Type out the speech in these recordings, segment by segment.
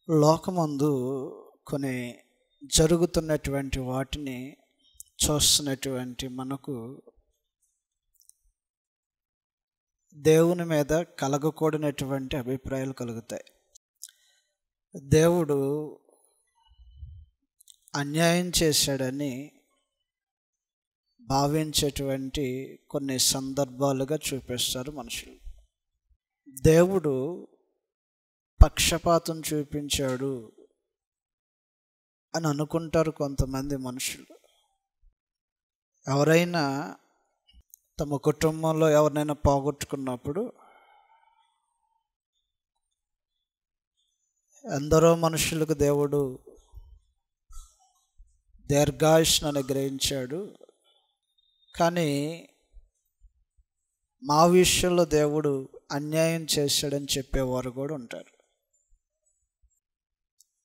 లోకమందు కొన్ని జరుగుతున్నటువంటి వాటిని చూస్తున్నటువంటి మనకు దేవుని మీద కలగకూడనటువంటి అభిప్రాయాలు కలుగుతాయి. దేవుడు అన్యాయం చేశాడని భావించేటువంటి కొన్ని సందర్భాలుగా చూపిస్తారు మనుషులు. దేవుడు పక్షపాతం చూపించాడు అని అనుకుంటారు కొంతమంది మనుషులు. ఎవరైనా తమ కుటుంబంలో ఎవరినైనా పోగొట్టుకున్నప్పుడు ఎందరో మనుషులకు దేవుడు దీర్ఘాయుష్ను అనుగ్రహించాడు, కానీ మా విషయంలో దేవుడు అన్యాయం చేశాడని చెప్పేవారు కూడా ఉంటారు.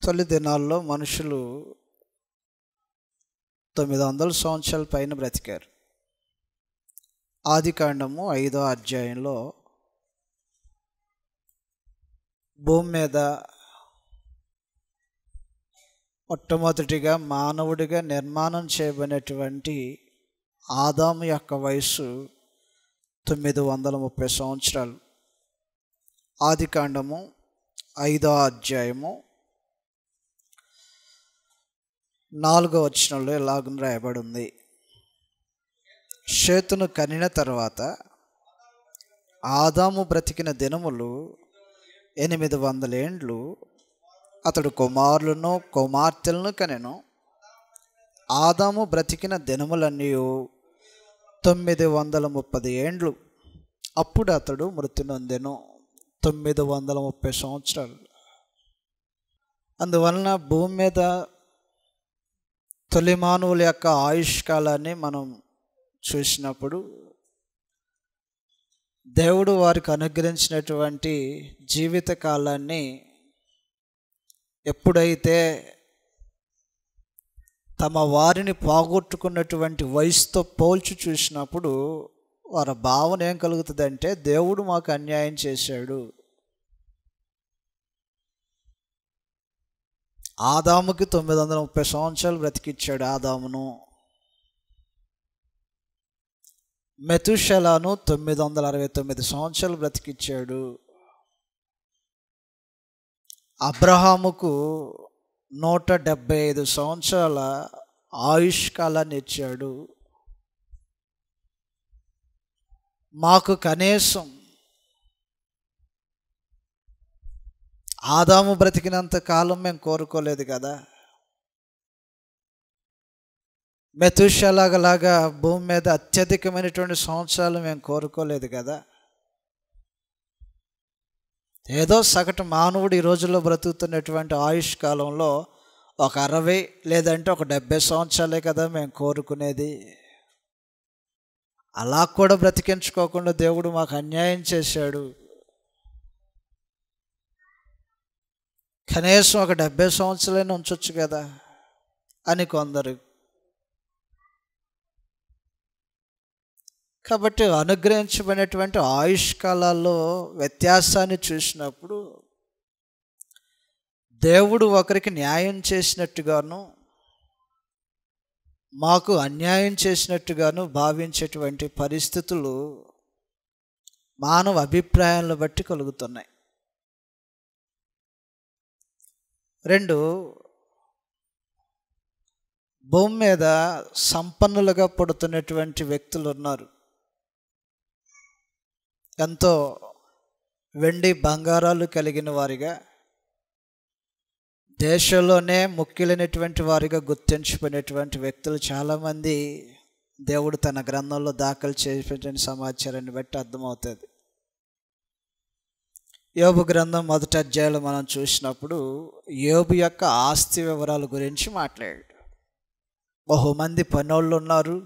తొలి దినాల్లో మనుషులు 900 సంవత్సరాల పైన బ్రతికారు. ఆదికాండము 5వ అధ్యాయంలో భూమి మీద మొట్టమొదటిగా మానవుడిగా నిర్మాణం చేయబడినటువంటి ఆదాము యొక్క వయసు 930 సంవత్సరాలు. ఆదికాండము 5వ అధ్యాయము 4వ వచనంలో ఇలాగ రాయబడి ఉంది: షేతును కనిన తర్వాత ఆదాము బ్రతికిన దినములు 800 ఏండ్లు. అతడు కుమారులను కుమార్తెలను కనెను. ఆదాము బ్రతికిన దినములన్నీ 930 ఏండ్లు. అప్పుడు అతడు మృతి నొందెను. 930 సంవత్సరాలు. అందువలన భూమి మీద తొలి మానవుల యొక్క ఆయుష్కాలాన్ని మనం చూసినప్పుడు దేవుడు వారికి అనుగ్రహించినటువంటి జీవిత కాలాన్ని ఎప్పుడైతే తమ వారిని పోగొట్టుకున్నటువంటి వయసుతో పోల్చి చూసినప్పుడు వారి భావన ఏం కలుగుతుందంటే, దేవుడు మాకు అన్యాయం చేశాడు. ఆదాముకి 930 సంవత్సరాలు బ్రతికిచ్చాడు ఆదామును. మెతుషెలను 969 సంవత్సరాలు బ్రతికిచ్చాడు. అబ్రహాముకు 175 సంవత్సరాల ఆయుష్కాలాన్ని ఇచ్చాడు. మాకు కనీసం ఆదాము బ్రతికినంత కాలం మేము కోరుకోలేదు కదా. మెతుషెలాగలాగా భూమి మీద అత్యధికమైనటువంటి సంవత్సరాలు మేము కోరుకోలేదు కదా. ఏదో సగటు మానవుడు ఈ రోజుల్లో బ్రతుకుతున్నటువంటి ఆయుష్ కాలంలో ఒక 60 లేదంటే ఒక 70 సంవత్సరాలే కదా మేము కోరుకునేది. అలా కూడా బ్రతికించుకోకుండా దేవుడు మాకు అన్యాయం చేశాడు. కనీసం ఒక 70 సంవత్సరాలైనా ఉంచొచ్చు కదా అని కొందరు. కాబట్టి అనుగ్రహించబడినటువంటి ఆయుష్కాలాల్లో వ్యత్యాసాన్ని చూసినప్పుడు దేవుడు ఒకరికి న్యాయం చేసినట్టుగాను మాకు అన్యాయం చేసినట్టుగాను భావించేటువంటి పరిస్థితులు మానవ అభిప్రాయాలను బట్టి కలుగుతున్నాయి. 2, భూమి మీద సంపన్నులుగా పుడుతున్నటువంటి వ్యక్తులు ఉన్నారు. ఎంతో వెండి బంగారాలు కలిగిన వారిగా, దేశంలోనే ముఖ్యులైనటువంటి వారిగా గుర్తించబడినటువంటి వ్యక్తులు చాలామంది దేవుడు తన గ్రంథంలో దాఖలు చేసిన సమాచారాన్ని బట్టి అర్థమవుతుంది. యోబు గ్రంథం 1వ అధ్యాయంలో మనం చూసినప్పుడు యోబు యొక్క ఆస్తి వివరాల గురించి మాట్లాడాడు. బహుమంది పనోళ్ళు ఉన్నారు.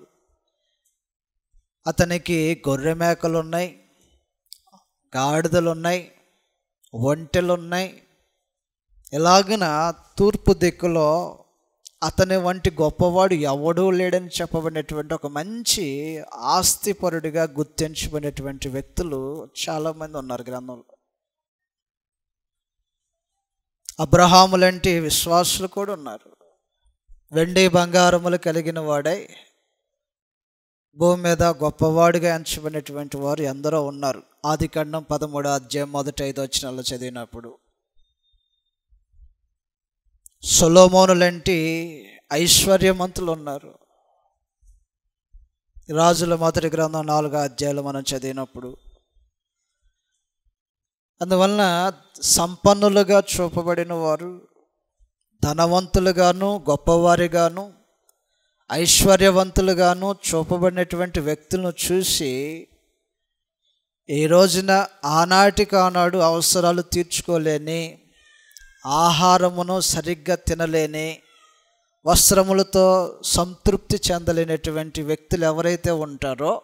అతనికి గొర్రె మేకలు ఉన్నాయి, గాడిదలు ఉన్నాయి, ఒంటెలు ఉన్నాయి. ఇలాగిన తూర్పు దిక్కులో అతని వంటి గొప్పవాడు ఎవడూ లేడని చెప్పబడినటువంటి ఒక మంచి ఆస్తిపరుడిగా గుర్తించబడినటువంటి వ్యక్తులు చాలామంది ఉన్నారు గ్రంథంలో. అబ్రహాము లాంటి విశ్వాసులు కూడా ఉన్నారు. వెండి బంగారములు కలిగిన వాడై భూమి మీద గొప్పవాడిగా ఎంచబడినటువంటి వారు ఎందరో ఉన్నారు. ఆదికాండం 13వ అధ్యాయం 1-5 వచనాల్లో చదివినప్పుడు సొలొమోను లాంటి ఐశ్వర్యవంతులు ఉన్నారు. రాజుల మొదటి గ్రంథం 4వ అధ్యాయాలు మనం చదివినప్పుడు అందువలన సంపన్నులుగా చూపబడిన వారు, ధనవంతులుగాను గొప్పవారిగాను ఐశ్వర్యవంతులుగాను చూపబడినటువంటి వ్యక్తులను చూసి ఈ రోజున ఆనాటికి ఆనాడు అవసరాలు తీర్చుకోలేని, ఆహారమును సరిగ్గా తినలేని, వస్త్రములతో సంతృప్తి చెందలేనటువంటి వ్యక్తులు ఎవరైతే ఉంటారో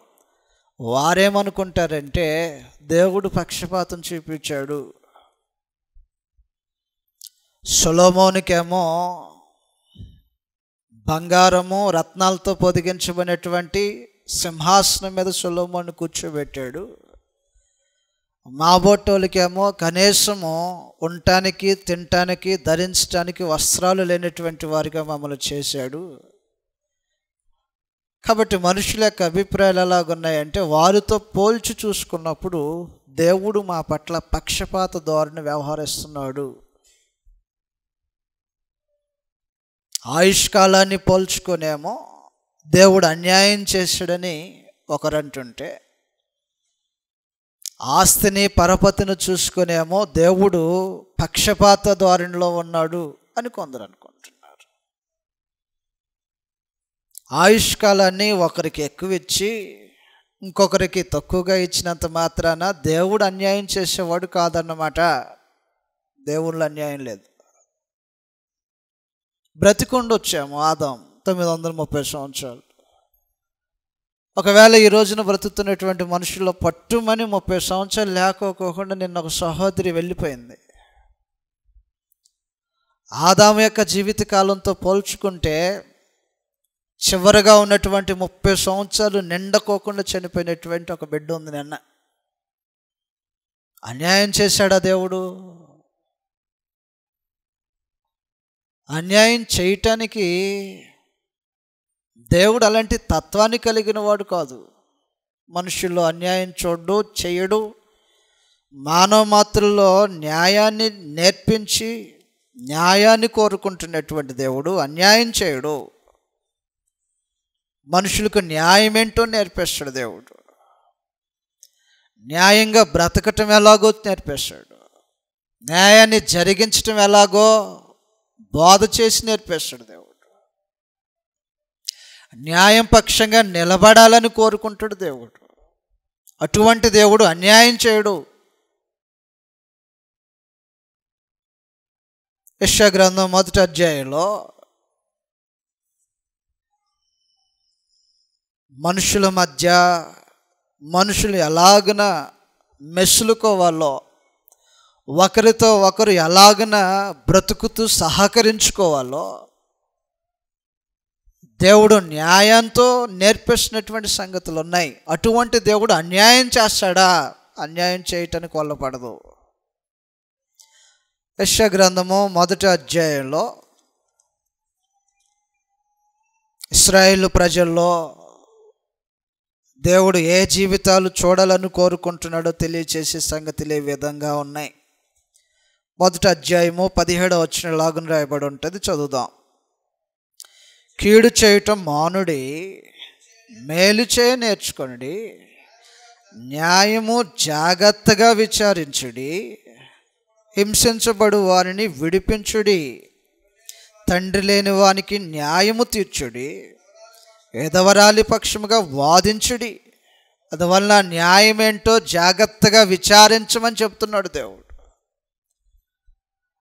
వారేమనుకుంటారంటే దేవుడు పక్షపాతం చూపించాడు. సొలొమోనుకేమో బంగారము రత్నాలతో పొదిగించబడినటువంటి సింహాసనం మీద సొలొమోను కూర్చోబెట్టాడు. మాబోటోళ్ళకేమో కనీసము ఉండటానికి, తినటానికి, ధరించడానికి వస్త్రాలు లేనటువంటి వారిగా మమ్మల్ని చేశాడు. కాబట్టి మనుషుల యొక్క అభిప్రాయాలు ఎలాగున్నాయంటే వారితో పోల్చి చూసుకున్నప్పుడు దేవుడు మా పట్ల పక్షపాత ధోరణి వ్యవహరిస్తున్నాడు. ఆయుష్కాలాన్ని పోల్చుకునేమో దేవుడు అన్యాయం చేశాడని ఒకరంటుంటే, ఆస్తిని పరపతిని చూసుకునేమో దేవుడు పక్షపాత ధోరణిలో ఉన్నాడు అని కొందరు అనుకుంటున్నారు. ఆయుష్కాలాన్ని ఒకరికి ఎక్కువ ఇచ్చి ఇంకొకరికి తక్కువగా ఇచ్చినంత మాత్రాన దేవుడు అన్యాయం చేసేవాడు కాదన్నమాట. దేవుళ్ళు అన్యాయం లేదు. బ్రతికొండొచ్చాము ఆదాం 930 సంవత్సరాలు. ఒకవేళ ఈ రోజున బ్రతుకుతున్నటువంటి మనుషుల్లో పట్టుమని 30 సంవత్సరాలు లేకపోకుండా నిన్న ఒక సహోదరి వెళ్ళిపోయింది. ఆదాము యొక్క జీవిత కాలంతో పోల్చుకుంటే చివరిగా ఉన్నటువంటి 30 సంవత్సరాలు నిండకోకుండా చనిపోయినటువంటి ఒక బిడ్డ ఉంది. నిన్న అన్యాయం చేశాడా దేవుడు? అన్యాయం చేయటానికి దేవుడు అలాంటి తత్వాన్ని కలిగిన వాడు కాదు. మనుషుల్లో అన్యాయం చూడు, చేయడు. మానవ మాత్రల్లో న్యాయాన్ని నేర్పించి న్యాయాన్ని కోరుకుంటున్నటువంటి దేవుడు అన్యాయం చేయడు. మనుషులకు న్యాయం ఏంటో నేర్పిస్తాడు దేవుడు. న్యాయంగా బ్రతకటం ఎలాగో నేర్పిస్తాడు. న్యాయాన్ని జరిగించటం ఎలాగో బోధ చేసి నేర్పిస్తాడు దేవుడు. న్యాయం పక్షంగా నిలబడాలని కోరుకుంటాడు దేవుడు. అటువంటి దేవుడు అన్యాయం చేయడు. యెషయా గ్రంథం 1వ అధ్యాయంలో మనుషుల మధ్య మనుషులు ఎలాగున మెసులుకోవాలో, ఒకరితో ఒకరు ఎలాగున బ్రతుకుతూ సహకరించుకోవాలో దేవుడు న్యాయంతో నేర్పిస్తున్నటువంటి సంగతులు ఉన్నాయి. అటువంటి దేవుడు అన్యాయం చేస్తాడా? అన్యాయం చేయటానికి వల్లపడదు. యెషయా గ్రంథము 1వ అధ్యాయంలో ఇశ్రాయేలు ప్రజల్లో దేవుడు ఏ జీవితాలు చూడాలని కోరుకుంటున్నాడో తెలియచేసే సంగతులు ఈ విధంగా ఉన్నాయి. 1వ అధ్యాయము 17వ వచనం లాగున రాయబడి ఉంటుంది. చదువుదాం. కీడు చేయటం మానుడి, మేలు చేయ నేర్చుకొనుడి, న్యాయము జాగ్రత్తగా విచారించుడి, హింసించబడు వారిని విడిపించుడి, తండ్రి లేని వానికి న్యాయము తీర్చుడి, ఎదవరాలి పక్షముగా వాదించుడి. అందువలన న్యాయం ఏంటో జాగ్రత్తగా విచారించమని చెప్తున్నాడు దేవుడు.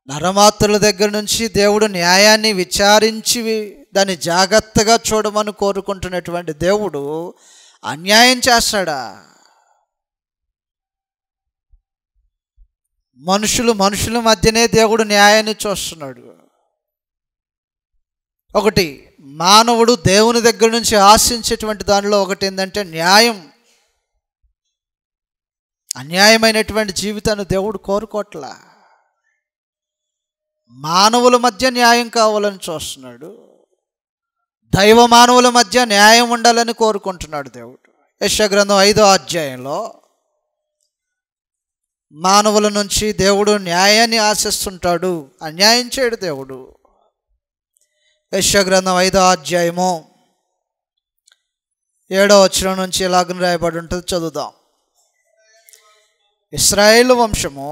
నరమాత్రుల దగ్గర నుంచి దేవుడు న్యాయాన్ని విచారించి దాన్ని జాగ్రత్తగా చూడమని కోరుకుంటున్నటువంటి దేవుడు అన్యాయం చేస్తాడా? మనుషుల మధ్యనే దేవుడు న్యాయాన్ని చూస్తున్నాడు. ఒకటి, మానవుడు దేవుని దగ్గర నుంచి ఆశించేటువంటి దానిలో ఒకటి ఏంటంటే న్యాయం. అన్యాయమైనటువంటి జీవితాన్ని దేవుడు కోరుకోవట్లా. మానవుల మధ్య న్యాయం కావాలని చూస్తున్నాడు. దైవ మానవుల మధ్య న్యాయం ఉండాలని కోరుకుంటున్నాడు దేవుడు. యెషయా గ్రంథం 5వ అధ్యాయంలో మానవుల నుంచి దేవుడు న్యాయాన్ని ఆశిస్తుంటాడు, అన్యాయం చేయడు దేవుడు. యెషయా గ్రంథం 5వ అధ్యాయము 7వ వచనం నుంచి ఇలాగ రాయబడి ఉంటుంది, చదువుదాం. ఇశ్రాయేలు వంశము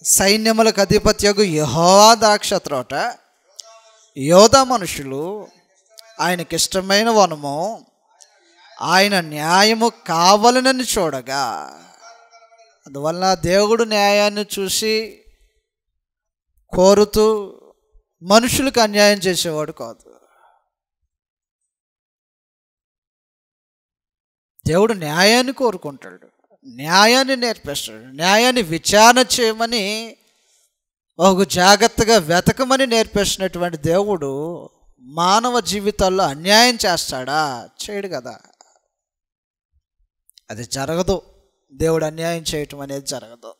సైన్యములకు అధిపత్యగు యెహోవా ద్రాక్ష తోట, యోధా మనుషులు ఆయనకిష్టమైన వనము, ఆయన న్యాయము కావాలనని చూడగా. అందువలన దేవుడు న్యాయాన్ని చూసి కోరుతూ మనుషులకు అన్యాయం చేసేవాడు కాదు. దేవుడు న్యాయాన్ని కోరుకుంటాడు, న్యాయాన్ని నేర్పిస్తాడు. న్యాయాన్ని విచారణ చేయమని, ఒక జాగ్రత్తగా వెతకమని నేర్పిస్తున్నటువంటి దేవుడు మానవ జీవితాల్లో అన్యాయం చేస్తాడా? చేయడు కదా. అది జరగదు. దేవుడు అన్యాయం చేయటం అనేది జరగదు.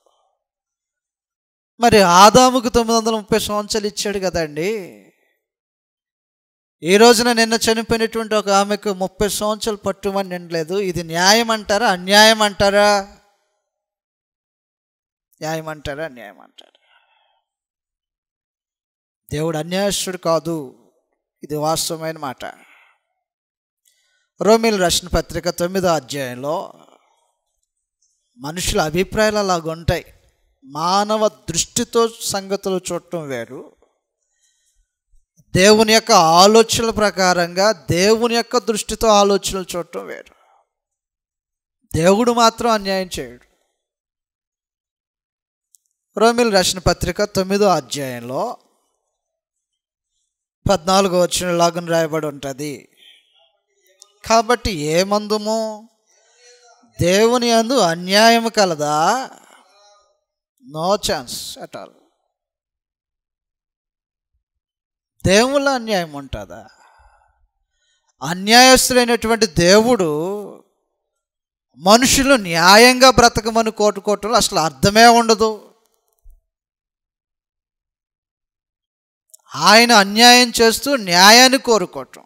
మరి ఆదాముకు 930 సంవత్సరాలు ఇచ్చాడు కదండి. ఈ రోజున నిన్న చనిపోయినటువంటి ఒక ఆమెకు 30 సంవత్సరాలు పట్టుమని నిండలేదు. ఇది న్యాయం అంటారా, అన్యాయం అంటారా? న్యాయం అంటారా, అన్యాయం అంటారా? దేవుడు అన్యాయస్తుడు కాదు. ఇది వాస్తవమైన మాట. రోమీయులకు రాసిన పత్రిక 9వ అధ్యాయంలో మనుషుల అభిప్రాయాలు అలాగ ఉంటాయి. మానవ దృష్టితో సంగతులు చూడటం వేరు, దేవుని యొక్క ఆలోచనల ప్రకారంగా దేవుని యొక్క దృష్టితో ఆలోచనలు చూడటం వేరు. దేవుడు మాత్రం అన్యాయం చేయడు. రోమీయులకు రాసిన పత్రిక 9వ అధ్యాయంలో 14వ వచనం లాగా రాయబడి ఉంటుంది. కాబట్టి ఏమందుము, దేవుని యందు అన్యాయం కలదా? No chance at all. దేవుళ్ళ అన్యాయం ఉంటుందా? అన్యాయస్తులైనటువంటి దేవుడు మనుషులు న్యాయంగా బ్రతకమని కోరుకోవటంలో అసలు అర్థమే ఉండదు. ఆయన అన్యాయం చేస్తూ న్యాయాన్ని కోరుకోవటం.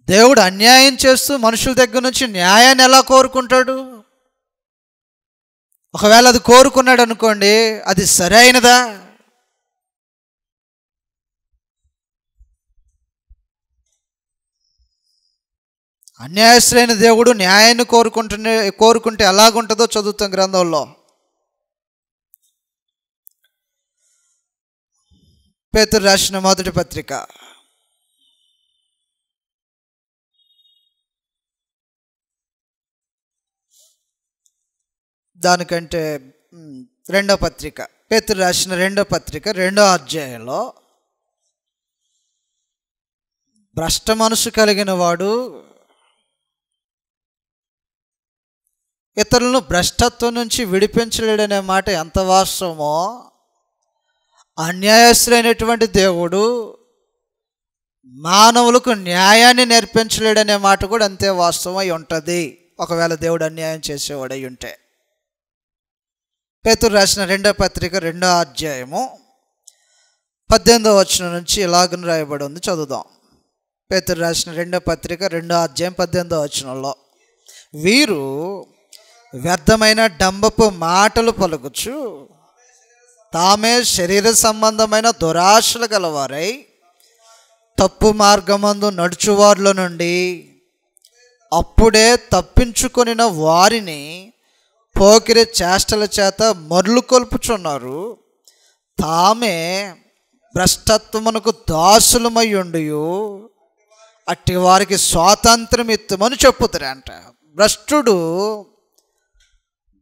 దేవుడు అన్యాయం చేస్తూ మనుషుల దగ్గర నుంచి న్యాయాన్ని ఎలా కోరుకుంటాడు? ఒకవేళ అది కోరుకున్నాడు అనుకోండి, అది సరైనదా? అన్యాయస్తులైన దేవుడు న్యాయాన్ని కోరుకుంటే ఎలాగుంటుందో చదువుతాం గ్రంథంలో. పేతురు రాసిన మొదటి పత్రిక దానికంటే 2వ పత్రిక, పేతురు రాసిన 2వ పత్రిక 2వ అధ్యాయంలో, భ్రష్ట మనసు కలిగిన వాడు ఇతరులను భ్రష్టత్వం నుంచి విడిపించలేడనే మాట ఎంత వాస్తవమో, అన్యాయస్తులైనటువంటి దేవుడు మానవులకు న్యాయాన్ని నేర్పించలేడనే మాట కూడా అంతే వాస్తవమై ఉంటుంది, ఒకవేళ దేవుడు అన్యాయం చేసేవాడై ఉంటే. పేతురు రాసిన 2వ పత్రిక 2వ అధ్యాయము 18వ వచనం నుంచి ఇలాగ రాయబడి ఉంది, చదువుదాం. పేతురు రాసిన 2వ పత్రిక 2వ అధ్యాయం 18వ వచనంలో, వీరు వ్యర్థమైన డంబపు మాటలు పలుకుచు తామే శరీర సంబంధమైన దురాశలు గలవారై తప్పు మార్గమందు నడుచువారిలో నుండి అప్పుడే తప్పించుకొనిన వారిని పోకిరి చేష్టల చేత మరులు కొల్పుచున్నారు. తామే భ్రష్టత్వమునకు దాసులమై ఉండియు అట్టి వారికి స్వాతంత్రం ఇత్తమని చెప్పుతారంట. భ్రష్టుడు,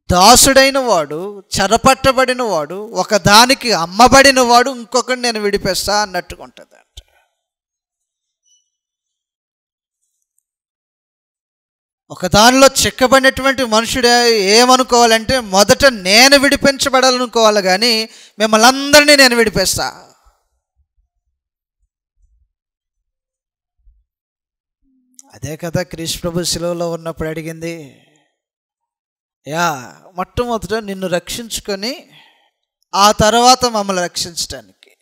దాసుడైన వాడు, చెరపట్టబడిన వాడు, ఒకదానికి అమ్మబడిన వాడు ఇంకొకటి నేను విడిపిస్తా అన్నట్టుగా ఉంటుంది. ఒక దానిలో చిక్కబడినటువంటి మనుషుడు ఏమనుకోవాలంటే, మొదట నేను విడిపించబడాలనుకోవాలి, కానీ మిమ్మల్ని అందరినీ నేను విడిపిస్తా. అదే కదా క్రీస్తు ప్రభు శిలువలో ఉన్నప్పుడు అడిగింది, మొట్టమొదట నిన్ను రక్షించుకొని ఆ తర్వాత మమ్మల్ని రక్షించడానికి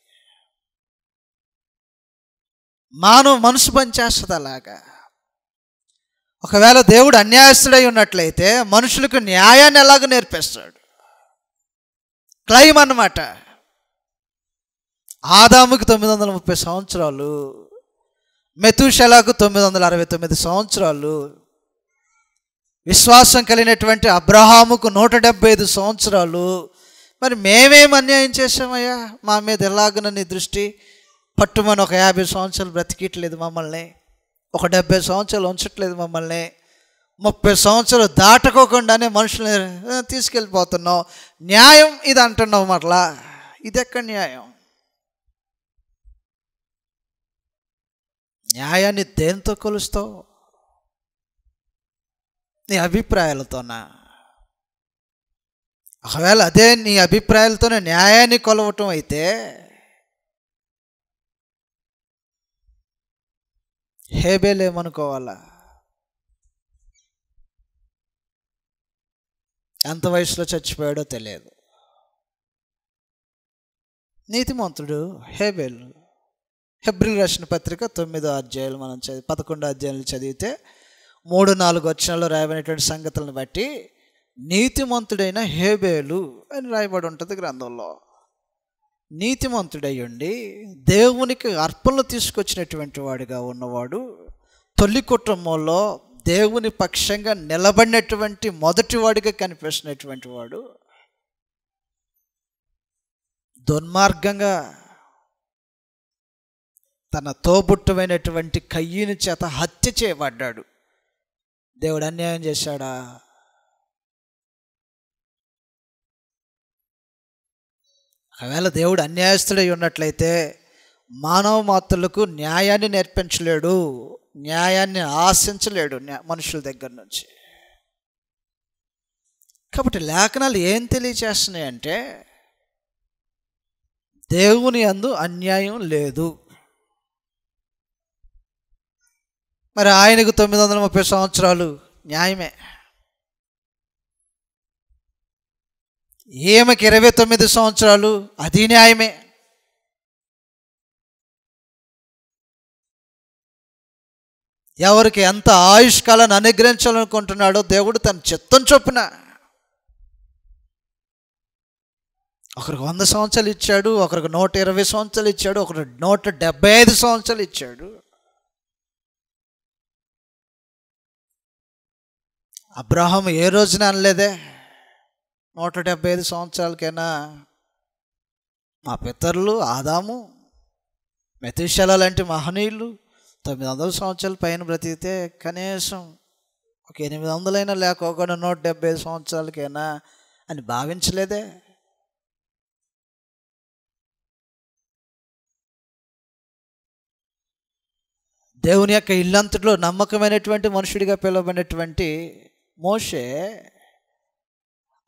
మానవ మనసు పనిచేస్తుంది. అలాగా ఒకవేళ దేవుడు అన్యాయస్తుడై ఉన్నట్లయితే మనుషులకు న్యాయాన్ని ఎలాగ నేర్పిస్తాడు? క్లైమ్ అన్నమాట. ఆదాముకి 930 సంవత్సరాలు, మెతూషెలకు 969 సంవత్సరాలు, విశ్వాసం కలిగినటువంటి అబ్రహాముకు 175 సంవత్సరాలు. మరి మేమేం అన్యాయం చేసామయ్యా? మా మీద ఎలాగన నీ దృష్టి పట్టుమని ఒక 50 సంవత్సరాలు బ్రతికిట్లేదు మమ్మల్ని, ఒక 70 సంవత్సరాలు ఉంచట్లేదు మమ్మల్ని, 30 సంవత్సరాలు దాటుకోకుండానే మనుషుల్ని తీసుకెళ్ళిపోతున్నావు. న్యాయం ఇది అంటున్నావు. మరలా ఇది ఎక్కడ న్యాయం? న్యాయాన్ని దేంతో కొలుస్తావు? నీ అభిప్రాయాలతోనా? ఒకవేళ అదే నీ అభిప్రాయాలతోనే న్యాయాన్ని కొలవటం అయితే హేబేలు ఏమనుకోవాలా? ఎంత వయసులో చచ్చిపోయాడో తెలియదు. నీతిమంతుడు హేబేలు. హెబ్రీయులకు రాసిన పత్రిక 9వ అధ్యాయాలు మనం 11వ అధ్యాయాలు చదివితే 3-4 వచనాల్లో రాయబడినటువంటి సంగతులను బట్టి నీతిమంతుడైన హేబేలు అని రాయబడి ఉంటుంది గ్రంథంలో. నీతిమంతుడై ఉండి దేవునికి అర్పణలు తీసుకొచ్చినటువంటి వాడిగా ఉన్నవాడు, తొలి కుటుంబంలో దేవుని పక్షంగా నిలబడినటువంటి మొదటి వాడిగా కనిపిస్తున్నటువంటి వాడు దుర్మార్గంగా తన తోబుట్టువైనటువంటి కయ్యను చేత హత్య చేయబడ్డాడు. దేవుడు అన్యాయం చేశాడా? ఒకవేళ దేవుడు అన్యాయస్తుడై ఉన్నట్లయితే మానవ మాతృలకు న్యాయాన్ని నేర్పించలేడు, న్యాయాన్ని ఆశించలేడు మనుషుల దగ్గర నుంచి. కాబట్టి లేఖనాలు ఏం తెలియచేస్తున్నాయంటే దేవుని యందు అన్యాయం లేదు. మరి ఆయనకు 930 సంవత్సరాలు న్యాయమే, ఈమెకి 29 సంవత్సరాలు అది న్యాయమే. ఎవరికి ఎంత ఆయుష్కాలను అనుగ్రహించాలనుకుంటున్నాడో దేవుడు తన చిత్తం చొప్పున ఒకరికి 100 సంవత్సరాలు ఇచ్చాడు, ఒకరికి 120 సంవత్సరాలు ఇచ్చాడు, ఒకరికి 175 సంవత్సరాలు ఇచ్చాడు. అబ్రహాము ఏ రోజున అనలేదే 175 సంవత్సరాలకైనా మా పితరులు ఆదాము, మెతూషెల లాంటి మహనీయులు 900 సంవత్సరాల పైన బ్రతికితే కనీసం ఒక 800 లేకోకుండా 175 సంవత్సరాలకైనా అని భావించలేదే. దేవుని యొక్క ఇల్లంతట్లో నమ్మకమైనటువంటి మనుషుడిగా పిలువబడినటువంటి మోషే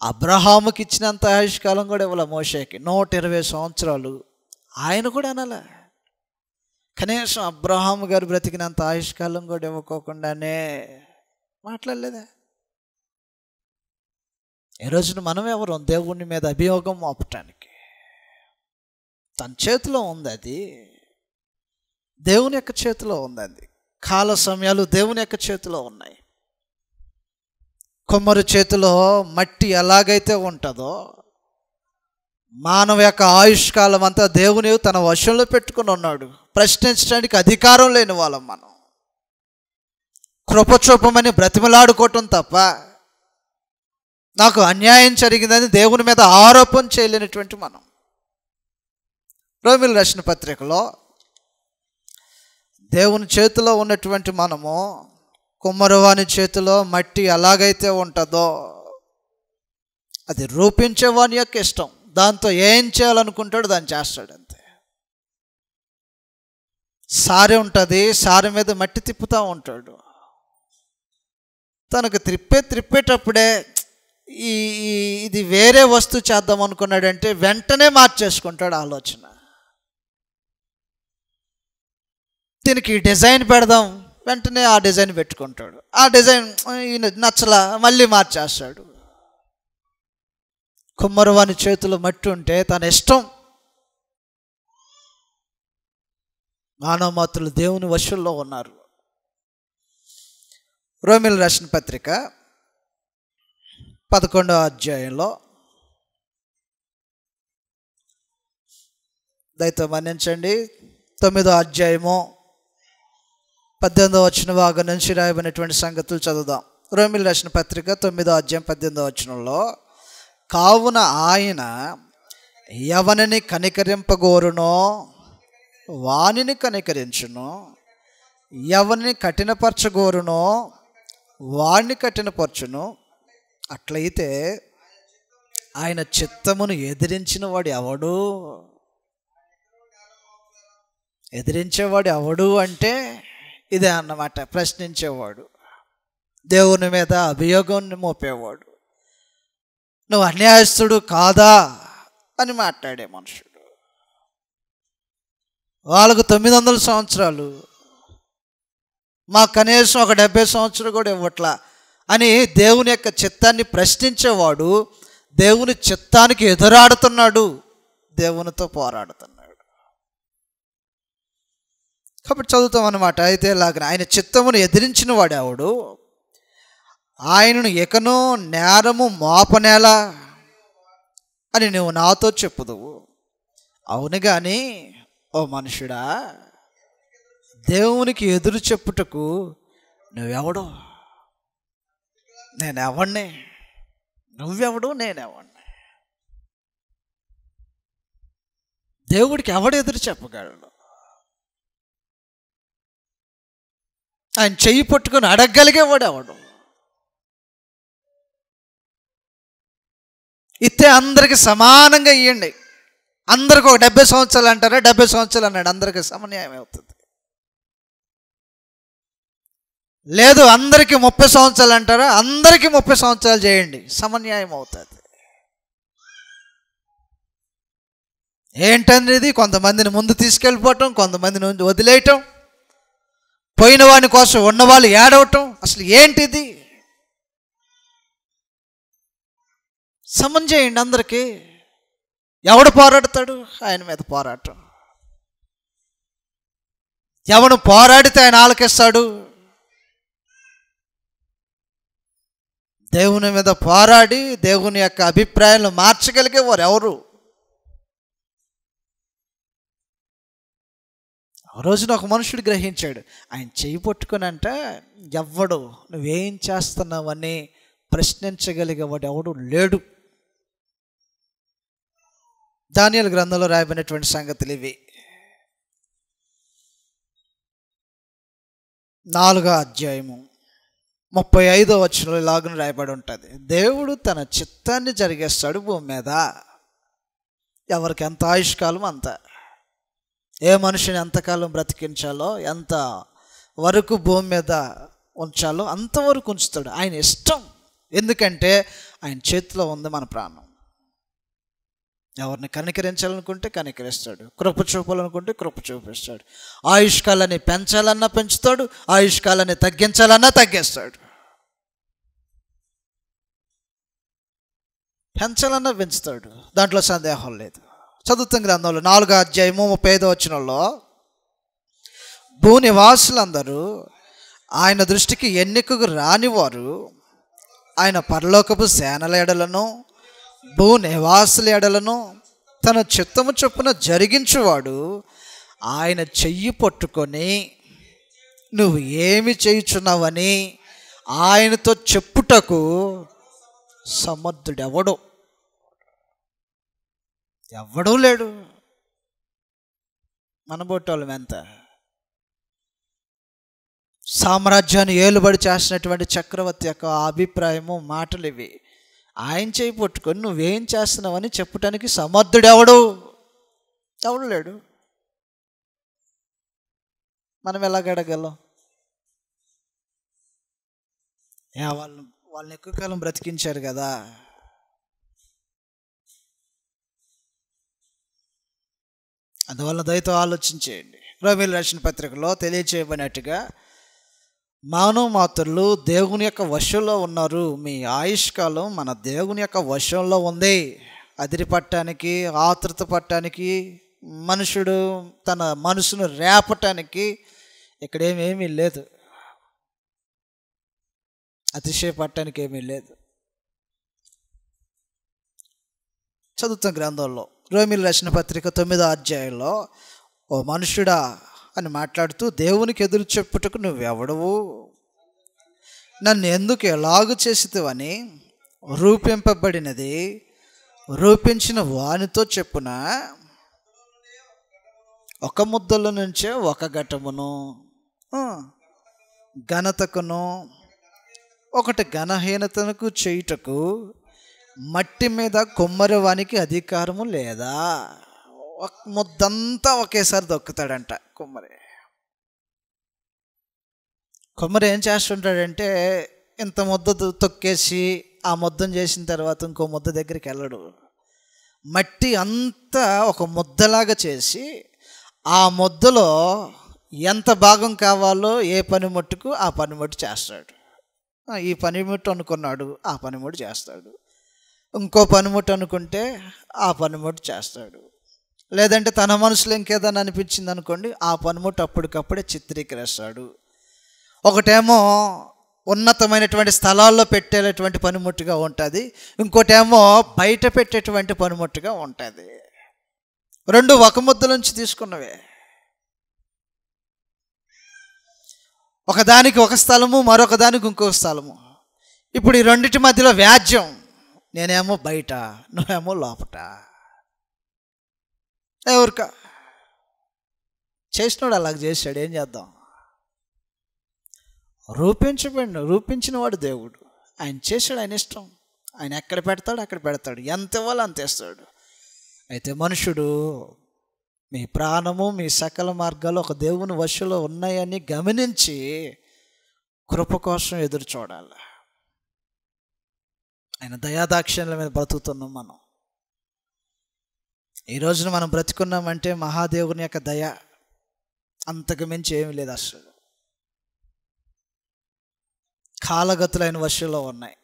అబ్రహాముకి ఇచ్చినంత ఆయుష్కాలం కూడా ఇవ్వాల. మోషేకి 120 సంవత్సరాలు. ఆయన కూడా అనాల కనీసం అబ్రహాము గారు బ్రతికినంత ఆయుష్కాలం కూడా ఇవ్వకోకుండానే మాట్లాడలేదా? ఈ రోజున మనం ఎవరు దేవుని మీద అభియోగం మోపటానికి? తన చేతిలో ఉంది అది, దేవుని యొక్క చేతిలో ఉంది అది. కాల సమయాలు దేవుని యొక్క చేతిలో ఉన్నాయి. కొమ్మరి చేతిలో మట్టి ఎలాగైతే ఉంటుందో మానవ యొక్క ఆయుష్కాలం అంతా దేవుని తన వశంలో పెట్టుకుని ఉన్నాడు. ప్రశ్నించడానికి అధికారం లేని వాళ్ళం మనం. కృపచూపమని బ్రతిమలాడుకోవటం తప్ప నాకు అన్యాయం జరిగిందని దేవుని మీద ఆరోపణ చేయలేనటువంటి మనం. రోమీయులకు రాసిన పత్రికలో దేవుని చేతిలో ఉన్నటువంటి మనము కుమ్మరివాని చేతిలో మట్టి ఎలాగైతే ఉంటుందో అది రూపించేవాని యొక్క ఇష్టం. దాంతో ఏం చేయాలనుకుంటాడో దాన్ని చేస్తాడు అంతే. సారె ఉంటుంది, సారె మీద మట్టి తిప్పుతూ ఉంటాడు. తనకు త్రిప్పేటప్పుడే ఇది వేరే వస్తువు చేద్దాం అనుకున్నాడంటే వెంటనే మార్చేసుకుంటాడు ఆలోచన. దీనికి డిజైన్ పెడదాం, వెంటనే ఆ డిజైన్ పెట్టుకుంటాడు. ఆ డిజైన్ ఈయన నచ్చలా, మళ్ళీ మార్చేస్తాడు. కుమ్మరివాని చేతిలో మట్టి ఉంటే తన ఇష్టం. మానవమాత్రులు దేవుని వశంలో ఉన్నారు. రోమీయులకు రాసిన పత్రిక 11వ అధ్యాయంలో దయతో మన్నించండి, 9వ అధ్యాయము 18వ వచన భాగం నుంచి రాయబడినటువంటి సంగతులు చదువుదాం. రోమీయులకు రాసిన పత్రిక 9వ అధ్యాయం 18వ వచనంలో, కావున ఆయన ఎవనిని కనికరింపగోరునో వానిని కనికరించును, ఎవరిని కఠినపరచగోరునో వాణ్ణి కఠినపరచును. అట్లయితే ఆయన చిత్తమును ఎదిరించిన వాడు ఎవడు? ఎదిరించేవాడు ఎవడు అంటే ఇదే అన్నమాట, ప్రశ్నించేవాడు, దేవుని మీద అభియోగాన్ని మోపేవాడు, నువ్వు అన్యాయస్తుడు కాదా అని మాట్లాడే మనుషుడు. వాళ్ళకు 900 సంవత్సరాలు, మాకు కనీసం ఒక 70 సంవత్సరాలు కూడా ఇవ్వట్లా అని దేవుని యొక్క చిత్తాన్ని ప్రశ్నించేవాడు దేవుని చిత్తానికి ఎదురాడుతున్నాడు, దేవునితో పోరాడుతున్నాడు. కాబట్టి చదువుతాం అన్నమాట. అయితే ఇలాగ ఆయన చిత్తమును ఎదిరించిన వాడు ఎవడు? ఆయనను ఎకనో నేరము మోపనేలా అని నువ్వు నాతో చెప్పుదువు. అవును కానీ ఓ మనుషుడా, దేవునికి ఎదురు చెప్పుటకు నువ్వెవడు? నేనెవడిని? నువ్వెవడు? నేనెవడిని? దేవుడికి ఎవడు ఎదురు చెప్పగలడు? ఆయన చెయ్యి పట్టుకొని అడగగలిగేవాడు ఎవడు? ఇస్తే అందరికి సమానంగా ఇవ్వండి. అందరికి ఒక 70 సంవత్సరాలు అంటారా? 70 సంవత్సరాలు అన్నాడు, అందరికి సమన్యాయం అవుతుంది. లేదు అందరికీ 30 సంవత్సరాలు అంటారా? అందరికీ 30 సంవత్సరాలు చేయండి, సమన్యాయం అవుతుంది. ఏంటనేది కొంతమందిని ముందు తీసుకెళ్ళిపోవటం, కొంతమందిని వదిలేయటం, పోయిన వాని కోసం ఉన్నవాళ్ళు ఏడవటం, అసలు ఏంటిది? సమం చేయండి అందరికీ. ఎవడు పోరాడతాడు? ఆయన మీద పోరాటం. ఎవడు పోరాడితే ఆయన ఆలకిస్తాడు? దేవుని మీద పోరాడి దేవుని యొక్క అభిప్రాయాలను మార్చగలిగేవారు ఎవరు? ఆ రోజున ఒక మనుషుడు గ్రహించాడు, ఆయన చెయ్యి పట్టుకొని అంట ఎవ్వడు నువ్వేం చేస్తున్నావని ప్రశ్నించగలిగేవాడు ఎవడు లేడు. దానియేలు గ్రంథంలో రాయబడినటువంటి సంగతులు ఇవి. 4వ అధ్యాయము 35వ వచనంలో ఇలాగ రాయబడి ఉంటుంది, దేవుడు తన చిత్తాన్ని జరిగేస్తాడు భూమి మీద. ఎవరికి ఎంత ఆయుష్కాలం అంత, ఏ మనిషిని ఎంతకాలం బ్రతికించాలో, ఎంత వరకు భూమి మీద ఉంచాలో అంతవరకు ఉంచుతాడు. ఆయన ఇష్టం. ఎందుకంటే ఆయన చేతిలో ఉంది మన ప్రాణం. ఎవరిని కనికరించాలనుకుంటే కనికరిస్తాడు, కృప చూపాలనుకుంటే కృప చూపిస్తాడు. ఆయుష్కాలాన్ని పెంచాలన్నా పెంచుతాడు, ఆయుష్కాలాన్ని తగ్గించాలన్నా తగ్గిస్తాడు. పెంచాలన్నా పెంచుతాడు, దాంట్లో సందేహం లేదు. చదువుతున్న గ్రంథంలో 4వ అధ్యాయము 35వ వచనంలో, భూనివాసులందరూ ఆయన దృష్టికి ఎన్నికకు రానివారు, ఆయన పరలోకపు సేనల ఎడలను భూనివాసుల ఎడలను తన చిత్తము చొప్పున జరిగించువాడు. ఆయన చెయ్యి పట్టుకొని నువ్వు ఏమి చేయుచున్నావని ఆయనతో చెప్పుటకు సమర్థుడెవడు? ఎవడూ లేడు. మనబోటోళ్ళం ఎంత? సామ్రాజ్యాన్ని ఏలుబడి చేసినటువంటి చక్రవర్తి యొక్క అభిప్రాయము, మాటలు ఇవి. ఆయన చేయి పట్టుకొని నువ్వేం చేస్తున్నావని చెప్పటానికి సమర్థుడెవడు? ఎవడు లేడు. మనం ఎలాగ అడగలం? వాళ్ళని ఎక్కువ కాలం బ్రతికించారు కదా, అందువల్ల దయతో ఆలోచించేయండి. రోమీయులకు రాసిన పత్రికలో తెలియచేయబడినట్టుగా మానవ మాతృలు దేవుని యొక్క వశంలో ఉన్నారు. మీ ఆయుష్కాలం మన దేవుని యొక్క వశంలో ఉంది. అదిరిపట్టడానికి, ఆతృత పట్టడానికి, మనుషుడు తన మనసును రేపటానికి ఇక్కడేమీ లేదు. అతిశయపడటానికి ఏమీ లేదు. చదువుతాం గ్రంథంలో, రోమీయులకు రాసిన పత్రిక 9వ అధ్యాయంలో, ఓ మనుషుడా అని మాట్లాడుతూ, దేవునికి ఎదురు చెప్పుటకు నువ్వెవడవు, నన్ను ఎందుకు ఎలాగు చేసితివని రూపింపబడినది రూపించిన వానితో చెప్పున, ఒక ముద్దల నుంచే ఒక ఘటమును ఘనతకును ఒకటి ఘనహీనతకు చేయుటకు మట్టి మీద కొమ్మరి వానికి అధికారము లేదా? ఒక ముద్దంతా ఒకేసారి దొక్కుతాడంట కొమ్మరి ఏం చేస్తుంటాడంటే, ఇంత ముద్ద తొక్కేసి ఆ ముద్దను చేసిన తర్వాత ఇంకో ముద్ద దగ్గరికి వెళ్ళడు. మట్టి అంతా ఒక ముద్దలాగా చేసి ఆ ముద్దలో ఎంత భాగం కావాలో ఏ పనిముట్టుకు ఆ పనిముట్టు చేస్తాడు. ఈ పనిముట్టు అనుకున్నాడు, ఆ పనిముట్టు చేస్తాడు. ఇంకో పనిముట్టు అనుకుంటే ఆ పనిముట్టు చేస్తాడు. లేదంటే తన మనసులో ఇంకేదైనా అనిపించింది అనుకోండి, ఆ పనిముట్టు అప్పటికప్పుడే చిత్రీకరిస్తాడు. ఒకటేమో ఉన్నతమైనటువంటి స్థలాల్లో పెట్టేటువంటి పనిముట్టుగా ఉంటుంది, ఇంకోటేమో బయట పెట్టేటువంటి పనిముట్టుగా ఉంటుంది. రెండు ఒక ముద్ద నుంచి తీసుకున్నవే. ఒకదానికి ఒక స్థలము, మరొక దానికి ఇంకొక స్థలము. ఇప్పుడు ఈ రెండింటి మధ్యలో వ్యాజ్యం. నేనేమో బయట, నువ్వేమో లోపట. ఎవరికా చేసినాడు అలాగ చేశాడు, ఏం చేద్దాం? రూపించిన వాడు దేవుడు. ఆయన చేశాడు, ఆయన ఇష్టం. ఆయన ఎక్కడ పెడతాడు అక్కడ పెడతాడు, ఎంత ఇవ్వాలో అంత ఇస్తాడు. అయితే మనుషుడు మీ ప్రాణము, మీ సకల మార్గాలు ఒక దేవుని వశంలో ఉన్నాయని గమనించి కృప కోసం ఎదురు చూడాలి. ఆయన దయాదాక్షిణ్యాల మీద బ్రతుకుతున్నాం మనం. ఈ రోజున మనం బ్రతుకున్నామంటే మహాదేవుని యొక్క దయ, అంతకు మించి ఏమీ లేదు. అసలు కాలగతులైన వశంలో ఉన్నాయి.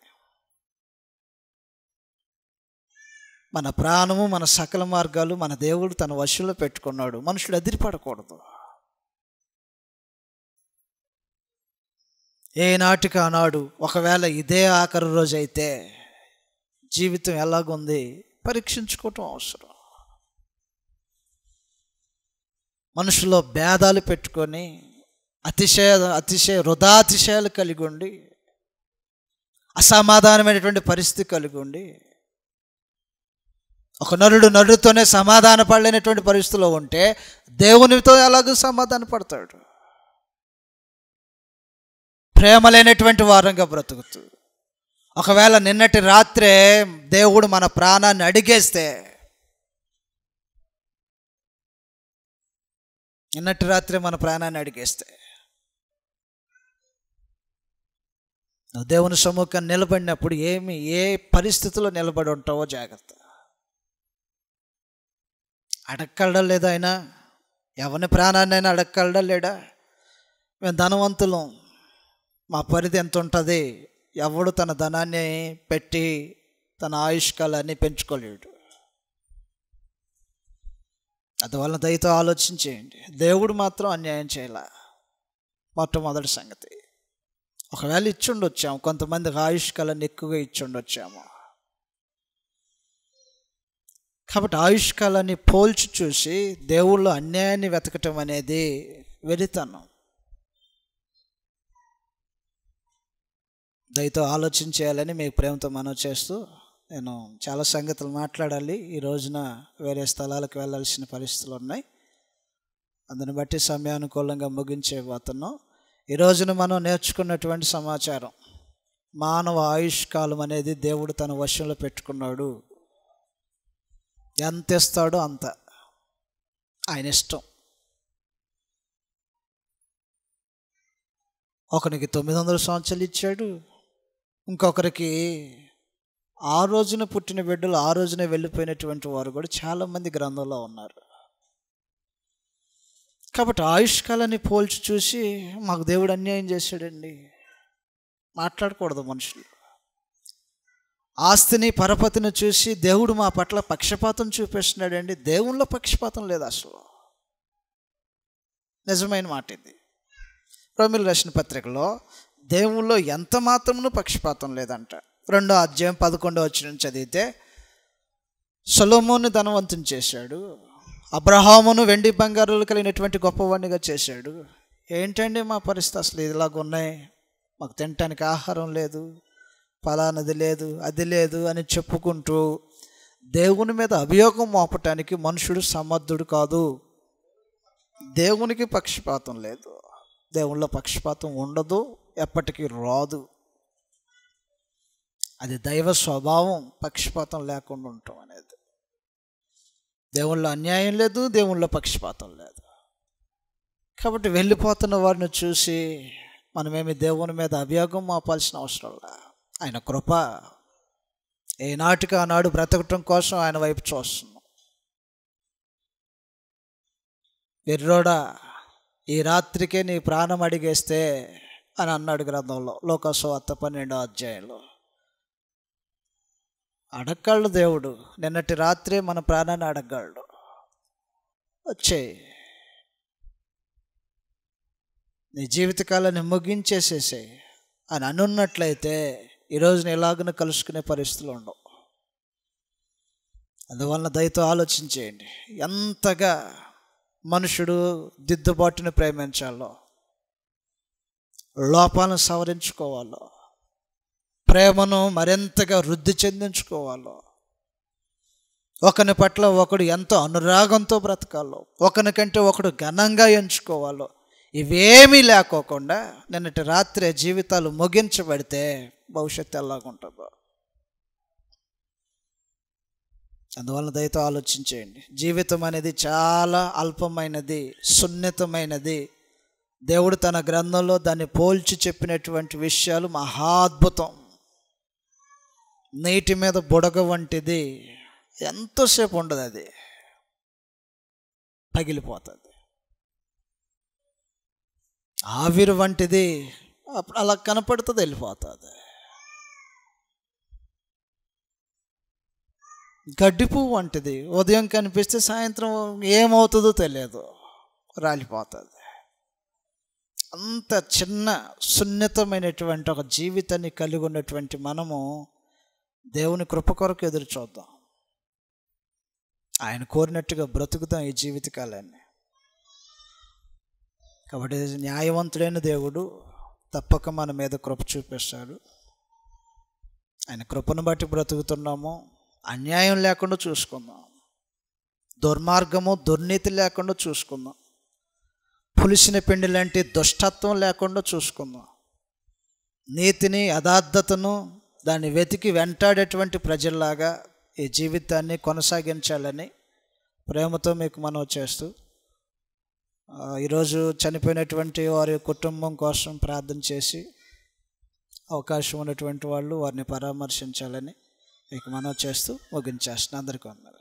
మన ప్రాణము, మన సకల మార్గాలు మన దేవుడు తన వశంలో పెట్టుకున్నాడు. మనుషుడు అదిరిపడకూడదు. ఏనాటికి ఆనాడు, ఒకవేళ ఇదే ఆఖరి రోజు అయితే జీవితం ఎలాగుంది పరీక్షించుకోవటం అవసరం. మనుషుల్లో భేదాలు పెట్టుకొని వృధాతిశయాలు కలిగి ఉండి, అసమాధానమైనటువంటి పరిస్థితి కలిగి ఉండి, ఒక నరుడితోనే సమాధాన పడలేనటువంటి పరిస్థితిలో ఉంటే దేవునితో ఎలాగో సమాధాన పడతాడు? ప్రేమ లేనటువంటి వారంగా బ్రతుకుతూ, ఒకవేళ నిన్నటి రాత్రే దేవుడు మన ప్రాణాన్ని అడిగేస్తే, నిన్నటి రాత్రే మన ప్రాణాన్ని అడిగేస్తే, నువ్వు దేవుని సమ్ముఖం నిలబడినప్పుడు ఏ పరిస్థితిలో నిలబడి ఉంటావో జాగ్రత్త. అడగలడా లేదా? ఆయన ఎవరి ప్రాణాన్ని అయినా అడగలడా లేడా? మేము ధనవంతులం, మా పరిధి ఎంత ఉంటుంది? ఎవడు తన ధనాన్ని పెట్టి తన ఆయుష్కాలాన్ని పెంచుకోలేడు. అందువలన దయతో ఆలోచించేయండి. దేవుడు మాత్రం అన్యాయం చేయాల. మొట్టమొదటి సంగతి, ఒకవేళ ఇచ్చుండొచ్చాము, కొంతమందికి ఆయుష్కాలాన్ని ఎక్కువగా ఇచ్చుండొచ్చాము. కాబట్టి ఆయుష్కాలాన్ని పోల్చి చూసి దేవుళ్ళు అన్యాయాన్ని వెతకటం అనేది వెలితనం. దయతో ఆలోచించేయాలని మీకు ప్రేమతో మనవి చేస్తూ, నేను చాలా సంగతులు మాట్లాడాలి. ఈ రోజున వేరే స్థలాలకు వెళ్ళాల్సిన పరిస్థితులు ఉన్నాయి. అందుని బట్టి సమయానుకూలంగా ముగించేపోతున్నాం. ఈ రోజున మనం నేర్చుకున్నటువంటి సమాచారం, మానవ ఆయుష్కాలం అనేది దేవుడు తన వశంలో పెట్టుకున్నాడు. ఎంత ఇస్తాడో అంత ఆయన ఇష్టం. ఒకరికి 900 సంవత్సరాలు ఇచ్చాడు, ఇంకొకరికి ఆ రోజున పుట్టిన బిడ్డలు ఆ రోజునే వెళ్ళిపోయినటువంటి వారు కూడా చాలామంది గ్రంథంలో ఉన్నారు. కాబట్టి ఆయుష్కాలాన్ని పోల్చి చూసి మాకు దేవుడు అన్యాయం చేశాడండి మాట్లాడకూడదు మనుషులు. ఆస్తిని పరపతిని చూసి దేవుడు మా పట్ల పక్షపాతం చూపిస్తున్నాడండి. దేవుళ్ళో పక్షపాతం లేదు అసలు. నిజమైన మాట ఇది. రోమీయులకు రాసిన పత్రికలో దేవుళ్ళో ఎంత మాత్రమును పక్షపాతం లేదంట. 2వ అధ్యాయం 11వ వచనం చదివితే, సొలొమోను ధనవంతుని చేశాడు, అబ్రహామును వెండి బంగారాలు కలిగినటువంటి గొప్పవాడినిగా చేశాడు. ఏంటండి మా పరిస్థితి అసలు ఇలాగ ఉన్నాయి, మాకు తినటానికి ఆహారం లేదు, ఫలానది లేదు, అది లేదు అని చెప్పుకుంటూ దేవుని మీద అభియోగం మోపటానికి మనుషుడు సమర్థుడు కాదు. దేవునికి పక్షపాతం లేదు, దేవుళ్ళో పక్షపాతం ఉండదు, ఎప్పటికీ రాదు. అది దైవ స్వభావం, పక్షపాతం లేకుండా ఉండటం అనేది. దేవుళ్ళో అన్యాయం లేదు, దేవుళ్ళో పక్షపాతం లేదు. కాబట్టి వెళ్ళిపోతున్న వారిని చూసి మనమేమి దేవుని మీద అభియోగం మోపాల్సిన అవసరం లే. ఆయన కృప ఏనాటికి ఆనాడు బ్రతకటం కోసం ఆయన వైపు చూస్తున్నాం. వెర్రోడా, ఈ రాత్రికే నీ ప్రాణం అడిగేస్తే అని అన్నాడు గ్రంథంలో, లోకాసువార్త 12వ అధ్యాయంలో. అడగగలడు దేవుడు, నిన్నటి రాత్రే మన ప్రాణాన్ని అడగగలడు. వచ్చేయి, నీ జీవితకాలాన్ని ముగించేసేసే అని అనున్నట్లయితే ఈరోజు నీ ఎలాగనూ కలుసుకునే పరిస్థితులు ఉండవు. అందువలన దయతో ఆలోచించేయండి, ఎంతగా మనుషుడు దిద్దుబాటుని ప్రేమించాలో, లోపాలను సవరించుకోవాలో, ప్రేమను మరింతగా వృద్ధి చెందించుకోవాలో, ఒకని పట్ల ఒకడు ఎంతో అనురాగంతో బ్రతకాలో, ఒకనికంటే ఒకడు ఘనంగా ఎంచుకోవాలో, ఇవేమీ లేకోకుండా నిన్నటి రాత్రి జీవితాలు ముగించబడితే భవిష్యత్తు ఎలాగుంటుందో. అందువలన దయతో ఆలోచించేయండి. జీవితం అనేది చాలా అల్పమైనది, సున్నితమైనది. దేవుడు తన గ్రంథంలో దాన్ని పోల్చి చెప్పినటువంటి విషయాలు మహాద్భుతం. నీటి మీద బుడగ వంటిది, ఎంతోసేపు ఉండదు, అది పగిలిపోతుంది. ఆవిరి వంటిది, అప్పుడు అలా కనపడుతుంది, వెళ్ళిపోతుంది. గడ్డి పువ్వు వంటిది, ఉదయం కనిపిస్తే సాయంత్రం ఏమవుతుందో తెలియదు, రాలిపోతుంది. అంత చిన్న సున్నితమైనటువంటి ఒక జీవితాన్ని కలిగి ఉన్నటువంటి మనము దేవుని కృప కొరకు ఎదురు చూద్దాం. ఆయన కోరినట్టుగా బ్రతుకుతాం ఈ జీవితకాలాన్ని. కాబట్టి న్యాయవంతుడైన దేవుడు తప్పక మన మీద కృప చూపిస్తాడు. ఆయన కృపను బట్టి బ్రతుకుతున్నాము. అన్యాయం లేకుండా చూసుకుందాం, దుర్మార్గము దుర్నీతి లేకుండా చూసుకుందాం, పులిసిన పిండి లాంటి దుష్టత్వం లేకుండా చూసుకుందాం. నీతిని యథార్థతను దాన్ని వెతికి వెంటాడేటువంటి ప్రజల్లాగా ఈ జీవితాన్ని కొనసాగించాలని ప్రేమతో మీకు మనవి చేస్తూ, ఈరోజు చనిపోయినటువంటి వారి కుటుంబం కోసం ప్రార్థన చేసి అవకాశం ఉన్నటువంటి వాళ్ళు వారిని పరామర్శించాలని మీకు మనవి చేస్తూ ముగించేస్తున్నాను. అందరికీ వందనాలు.